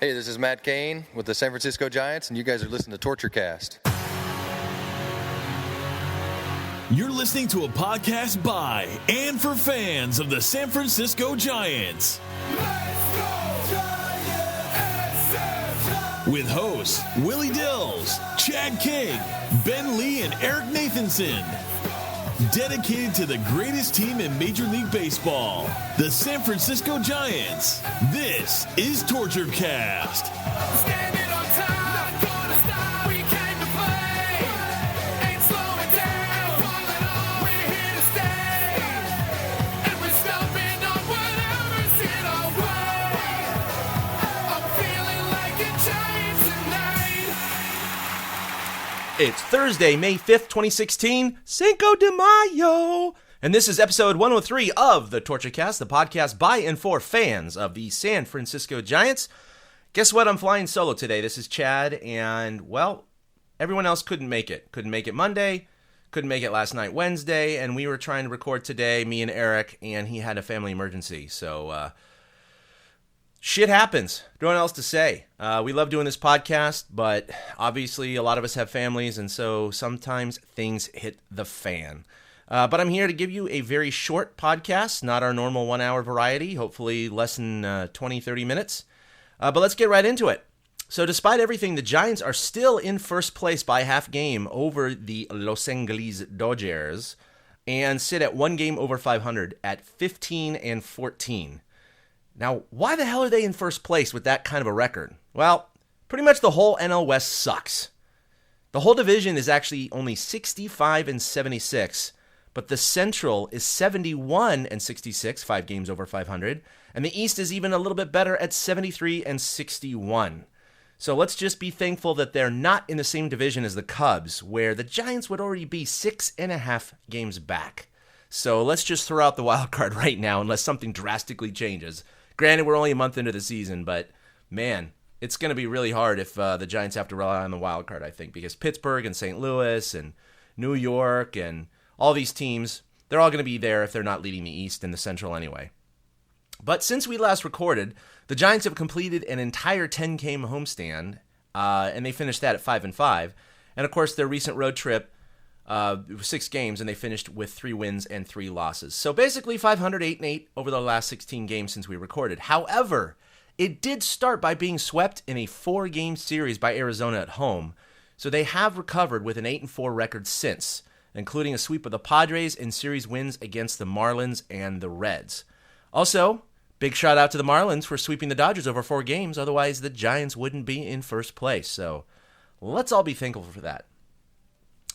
Hey, this is Matt Cain with the San Francisco Giants, and you guys are listening to Torture Cast. You're listening to a podcast by and for fans of the San Francisco Giants. Let's go, Giants! With hosts Willie Dills, Chad King, Ben Lee, and Eric Nathanson. Dedicated to the greatest team in Major League Baseball, the San Francisco Giants. This is Torture Cast. Standing on time, not gonna stop. We came to play, ain't slowing down. Falling on, we're here to stay, and we're stomping on whatever's in our way. I'm feeling like a Giant tonight. It's Thursday, May 5th, 2016, Cinco de Mayo, and this is episode 103 of the Torture Cast, the podcast by and for fans of the San Francisco Giants. Guess what? I'm flying solo today. This is Chad, and, well, everyone else couldn't make it. Couldn't make it Monday, couldn't make it last night, Wednesday, and we were trying to record today, me and Eric, and he had a family emergency, so, shit happens. No one else to say. We love doing this podcast, but obviously a lot of us have families, and so sometimes things hit the fan. But I'm here to give you a very short podcast, not our normal 1 hour variety, hopefully less than 20, 30 minutes. But let's get right into it. So despite everything, the Giants are still in first place by half game over the Los Angeles Dodgers and sit at one game over 500 at 15-14. Now, why the hell are they in first place with that kind of a record? Well, pretty much the whole NL West sucks. The whole division is actually only 65-76, but the Central is 71-66, 5 games over 500, and the East is even a little bit better at 73-61. So let's just be thankful that they're not in the same division as the Cubs, where the Giants would already be 6.5 games back. So let's just throw out the wild card right now unless something drastically changes. Granted, we're only a month into the season, but man, it's going to be really hard if the Giants have to rely on the wild card, I think, because Pittsburgh and St. Louis and New York and all these teams, they're all going to be there if they're not leading the East and the Central anyway. But since we last recorded, the Giants have completed an entire 10-game homestand, and they finished that at 5-5. And of course, their recent road trip, 6 games, and they finished with 3 wins and 3 losses. So basically 500, 8-8 over the last 16 games since we recorded. However, it did start by being swept in a 4-game series by Arizona at home. So they have recovered with an 8-4 record since, including a sweep of the Padres and series wins against the Marlins and the Reds. Also, big shout out to the Marlins for sweeping the Dodgers over 4 games. Otherwise, the Giants wouldn't be in first place. So let's all be thankful for that.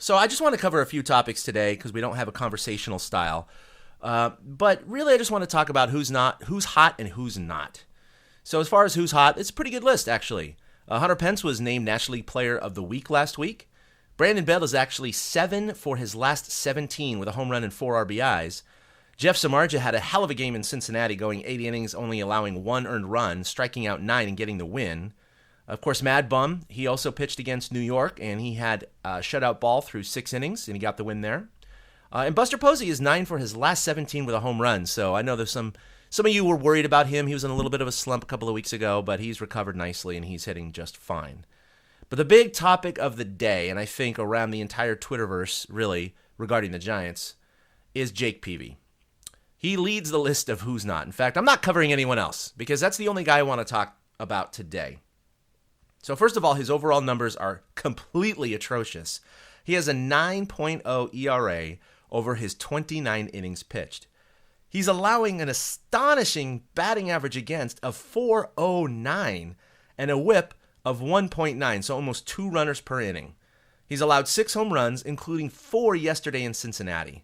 So I just want to cover a few topics today because we don't have a conversational style. But really, I just want to talk about who's hot and who's not. So as far as who's hot, it's a pretty good list, actually. Hunter Pence was named National League Player of the Week last week. Brandon Bell is actually 7 for his last 17 with a home run and 4 RBIs. Jeff Samardzija had a hell of a game in Cincinnati, going 8 innings, only allowing 1 earned run, striking out 9 and getting the win. Of course, Mad Bum, he also pitched against New York, and he had a shutout ball through 6 innings, and he got the win there. And Buster Posey is 9 for his last 17 with a home run, so I know there's some of you were worried about him. He was in a little bit of a slump a couple of weeks ago, but he's recovered nicely, and he's hitting just fine. But the big topic of the day, and I think around the entire Twitterverse, really, regarding the Giants, is Jake Peavy. He leads the list of who's not. In fact, I'm not covering anyone else, because that's the only guy I want to talk about today. So first of all, his overall numbers are completely atrocious. He has a 9.0 ERA over his 29 innings pitched. He's allowing an astonishing batting average against of 409 and a whip of 1.9, so almost 2 runners per inning. He's allowed 6 home runs, including 4 yesterday in Cincinnati.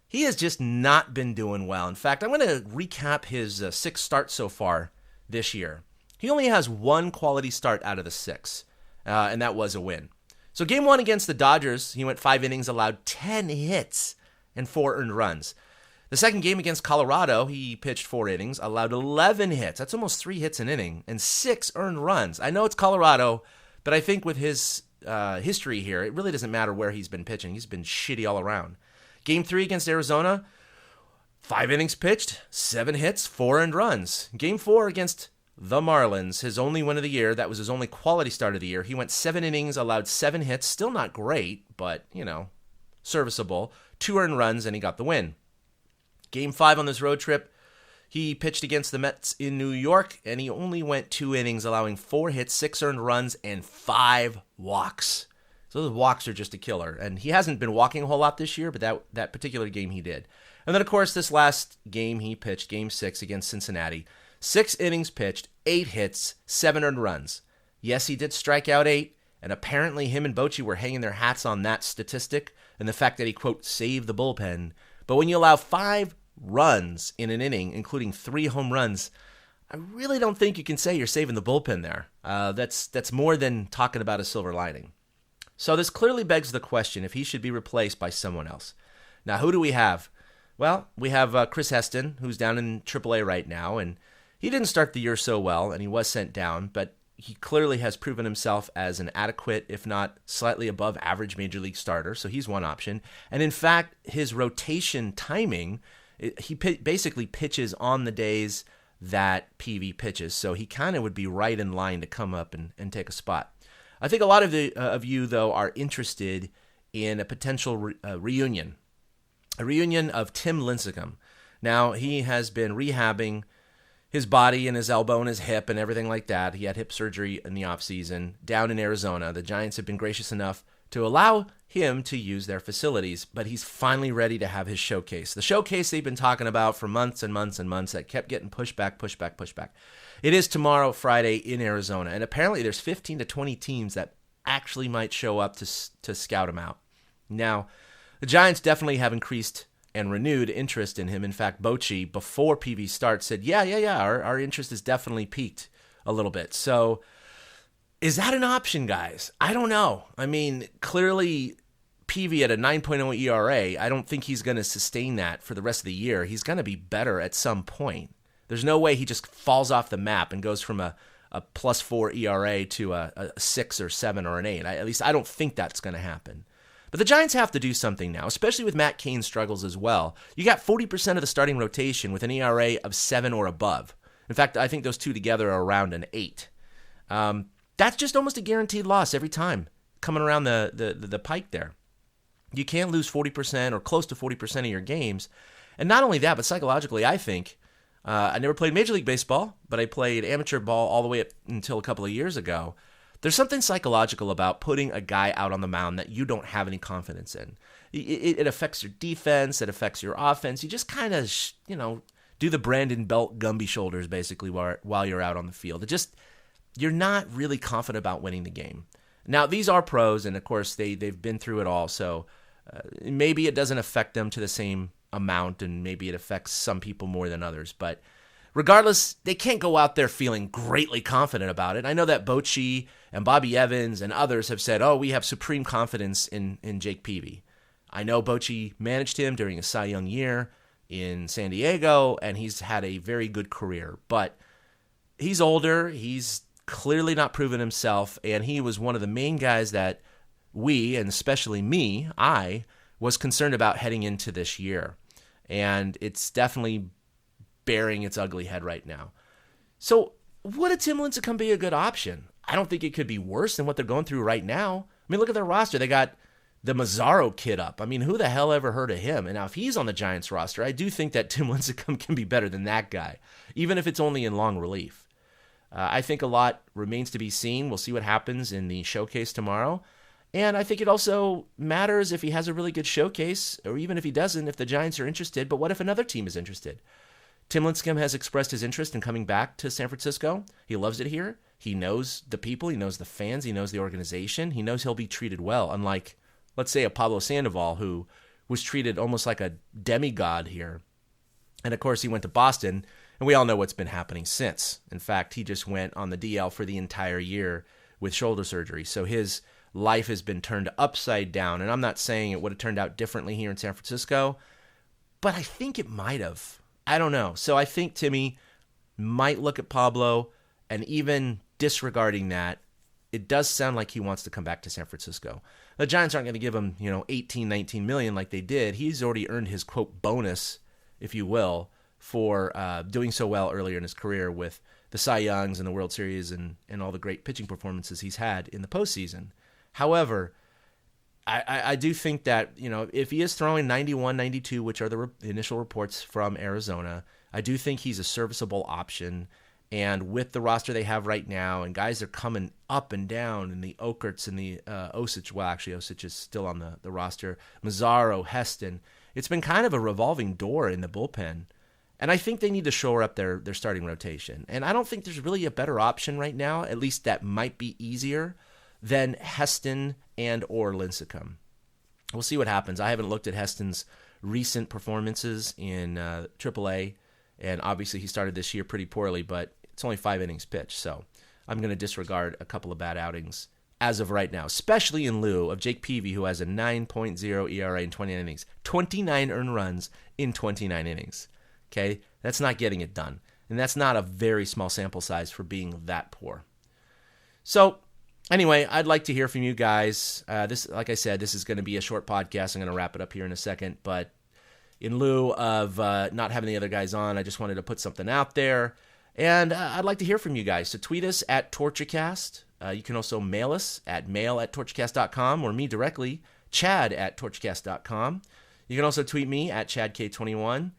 He has just not been doing well. In fact, I'm going to recap his 6 starts so far this year. He only has 1 quality start out of the 6, and that was a win. So game 1 against the Dodgers, he went 5 innings, allowed 10 hits and 4 earned runs. The second game against Colorado, he pitched 4 innings, allowed 11 hits. That's almost 3 hits an inning, and 6 earned runs. I know it's Colorado, but I think with his history here, it really doesn't matter where he's been pitching. He's been shitty all around. Game 3 against Arizona, 5 innings pitched, 7 hits, 4 earned runs. Game 4 against the Marlins, his only win of the year. That was his only quality start of the year. He went 7 innings, allowed 7 hits. Still not great, but, serviceable. 2 earned runs, and he got the win. Game 5 on this road trip, he pitched against the Mets in New York, and he only went 2 innings, allowing 4 hits, 6 earned runs, and 5 walks. So those walks are just a killer. And he hasn't been walking a whole lot this year, but that particular game he did. And then, of course, this last game he pitched, Game 6 against Cincinnati. 6 innings pitched, 8 hits, 7 earned runs. Yes, he did strike out 8, and apparently him and Bochy were hanging their hats on that statistic and the fact that he, quote, saved the bullpen. But when you allow 5 runs in an inning, including 3 home runs, I really don't think you can say you're saving the bullpen there. That's more than talking about a silver lining. So this clearly begs the question if he should be replaced by someone else. Now, who do we have? Well, we have Chris Heston, who's down in AAA right now, and he didn't start the year so well, and he was sent down, but he clearly has proven himself as an adequate, if not slightly above average major league starter, so he's one option. And in fact, his rotation timing, he basically pitches on the days that Peavy pitches, so he kind of would be right in line to come up and take a spot. I think a lot of you, though, are interested in a potential reunion, a reunion of Tim Lincecum. Now, he has been rehabbing his body and his elbow and his hip and everything like that. He had hip surgery in the offseason down in Arizona. The Giants have been gracious enough to allow him to use their facilities, but he's finally ready to have his showcase. The showcase they've been talking about for months and months and months that kept getting pushed back. It is tomorrow, Friday, in Arizona, and apparently there's 15 to 20 teams that actually might show up to scout him out. Now, the Giants definitely have increased and renewed interest in him. In fact, Bochy, before PV starts, said, yeah, our interest has definitely peaked a little bit. So is that an option, guys? I don't know. I mean, clearly PV at a 9.0 ERA, I don't think he's going to sustain that for the rest of the year. He's going to be better at some point. There's no way he just falls off the map and goes from a +4 ERA to a 6 or 7 or an 8. At least I don't think that's going to happen. But the Giants have to do something now, especially with Matt Cain's struggles as well. You got 40% of the starting rotation with an ERA of 7 or above. In fact, I think those two together are around an 8. That's just almost a guaranteed loss every time coming around the pike there. You can't lose 40% or close to 40% of your games. And not only that, but psychologically, I think, I never played Major League Baseball, but I played amateur ball all the way up until a couple of years ago. There's something psychological about putting a guy out on the mound that you don't have any confidence in. It affects your defense. It affects your offense. You just kind of, do the Brandon Belt Gumby shoulders basically while you're out on the field. You're not really confident about winning the game. Now, these are pros, and of course, they've been through it all, so maybe it doesn't affect them to the same amount, and maybe it affects some people more than others, but regardless, they can't go out there feeling greatly confident about it. I know that Bochy and Bobby Evans and others have said, we have supreme confidence in Jake Peavy. I know Bochy managed him during a Cy Young year in San Diego, and he's had a very good career. But he's older, he's clearly not proven himself, and he was one of the main guys that we, and especially I was concerned about heading into this year. And it's definitely bearing its ugly head right now. So would a Tim Lincecum be a good option? I don't think it could be worse than what they're going through right now. I mean, look at their roster. They got the Mazzaro kid up. I mean, who the hell ever heard of him? And now if he's on the Giants roster, I do think that Tim Lincecum can be better than that guy, even if it's only in long relief. I think a lot remains to be seen. We'll see what happens in the showcase tomorrow. And I think it also matters if he has a really good showcase, or even if he doesn't, if the Giants are interested. But what if another team is interested? Tim Lincecum has expressed his interest in coming back to San Francisco. He loves it here. He knows the people. He knows the fans. He knows the organization. He knows he'll be treated well, unlike, let's say, a Pablo Sandoval, who was treated almost like a demigod here. And, of course, he went to Boston, and we all know what's been happening since. In fact, he just went on the DL for the entire year with shoulder surgery. So his life has been turned upside down. And I'm not saying it would have turned out differently here in San Francisco, but I think it might have. I don't know. So I think Timmy might look at Pablo, and even disregarding that, it does sound like he wants to come back to San Francisco. The Giants aren't going to give him, 18, 19 million like they did. He's already earned his, quote, bonus, if you will, for doing so well earlier in his career with the Cy Youngs and the World Series and all the great pitching performances he's had in the postseason. However, I do think that, if he is throwing 91, 92, which are the initial reports from Arizona, I do think he's a serviceable option. And with the roster they have right now, and guys are coming up and down, and the Okerts and the Osich, well, actually, Osich is still on the roster, Mazzaro, Heston, it's been kind of a revolving door in the bullpen. And I think they need to shore up their starting rotation. And I don't think there's really a better option right now, at least that might be easier, than Heston and or Lincecum. We'll see what happens. I haven't looked at Heston's recent performances in AAA, and obviously he started this year pretty poorly, but it's only 5 innings pitched, so I'm going to disregard a couple of bad outings as of right now, especially in lieu of Jake Peavy, who has a 9.0 ERA in 29 innings, 29 earned runs in 29 innings. Okay, that's not getting it done, and that's not a very small sample size for being that poor. So, anyway, I'd like to hear from you guys. Like I said, this is going to be a short podcast. I'm going to wrap it up here in a second, but in lieu of not having the other guys on, I just wanted to put something out there, and I'd like to hear from you guys. So tweet us at TortureCast. You can also mail us at mail@torturecast.com, or me directly, chad@torturecast.com. You can also tweet me at ChadK21.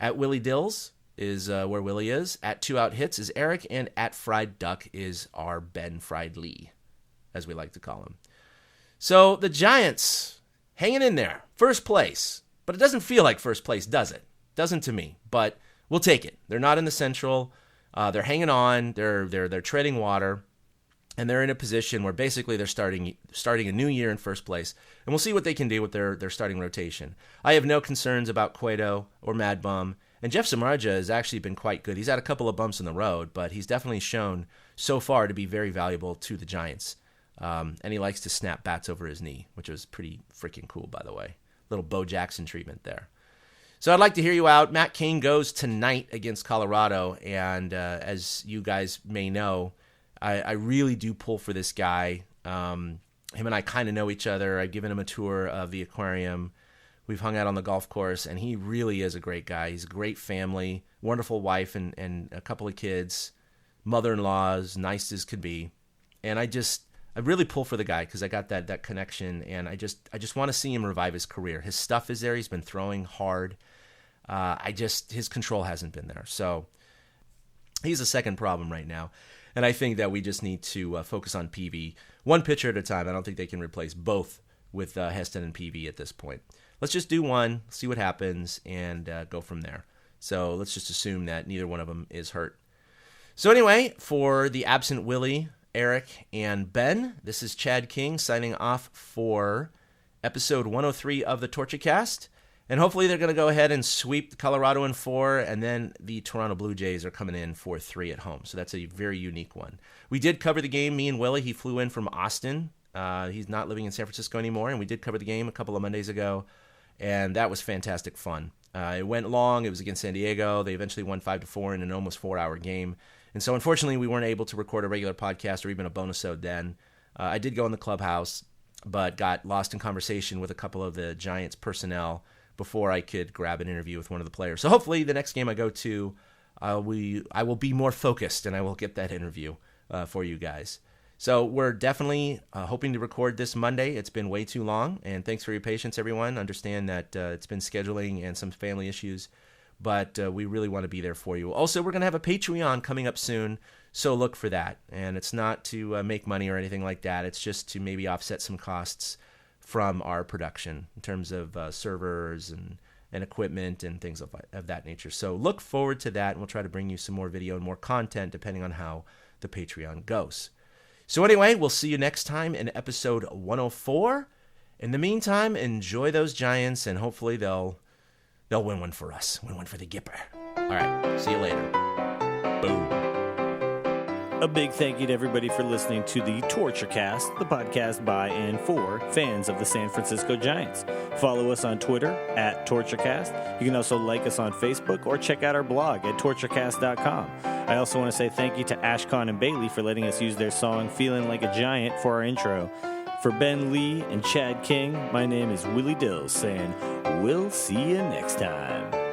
At Willie Dills is where Willie is. At 2OutHits is Eric. And at Fried Duck is our Ben Fried Lee, as we like to call him. So the Giants hanging in there. First place. But it doesn't feel like first place, does it? Doesn't to me. But we'll take it. They're not in the Central. They're hanging on. They're treading water. And they're in a position where basically they're starting a new year in first place. And we'll see what they can do with their starting rotation. I have no concerns about Cueto or Mad Bum. And Jeff Samardzija has actually been quite good. He's had a couple of bumps in the road, but he's definitely shown so far to be very valuable to the Giants. And he likes to snap bats over his knee, which was pretty freaking cool, by the way. Little Bo Jackson treatment there. So I'd like to hear you out. Matt Cain goes tonight against Colorado. And as you guys may know, I really do pull for this guy. Him and I kind of know each other. I've given him a tour of the aquarium. We've hung out on the golf course, and he really is a great guy. He's a great family, wonderful wife and a couple of kids, mother-in-laws, nice as could be. And I really pull for the guy because I got that connection, and I just want to see him revive his career. His stuff is there. He's been throwing hard. His control hasn't been there. So he's a second problem right now. And I think that we just need to focus on Peavy one pitcher at a time. I don't think they can replace both with Heston and Peavy at this point. Let's just do one, see what happens, and go from there. So let's just assume that neither one of them is hurt. So anyway, for the absent Willie, Eric, and Ben, this is Chad King signing off for episode 103 of the TortureCast. And hopefully they're going to go ahead and sweep Colorado in 4, and then the Toronto Blue Jays are coming in for 3 at home. So that's a very unique one. We did cover the game, me and Willie. He flew in from Austin. He's not living in San Francisco anymore, and we did cover the game a couple of Mondays ago, and that was fantastic fun. It went long. It was against San Diego. They eventually won 5-4 in an almost 4-hour game. And so unfortunately, we weren't able to record a regular podcast or even a bonus-ode then. I did go in the clubhouse, but got lost in conversation with a couple of the Giants personnel before I could grab an interview with one of the players. So hopefully the next game I go to, I will be more focused and I will get that interview for you guys. So we're definitely hoping to record this Monday. It's been way too long, and thanks for your patience, everyone. Understand that it's been scheduling and some family issues, but we really want to be there for you. Also, we're going to have a Patreon coming up soon, so look for that. And it's not to make money or anything like that. It's just to maybe offset some costs from our production in terms of servers and equipment and things of that nature. So look forward to that, and we'll try to bring you some more video and more content depending on how the Patreon goes. So anyway, we'll see you next time in episode 104. In the meantime, enjoy those Giants, and hopefully they'll win one for us. Win one for the Gipper. All right, see you later. Boom. A big thank you to everybody for listening to the TortureCast, the podcast by and for fans of the San Francisco Giants. Follow us on Twitter at TortureCast. You can also like us on Facebook or check out our blog at torturecast.com. I also want to say thank you to Ashcon and Bailey for letting us use their song Feeling Like a Giant for our intro. For Ben Lee and Chad King, my name is Willie Dills saying, we'll see you next time.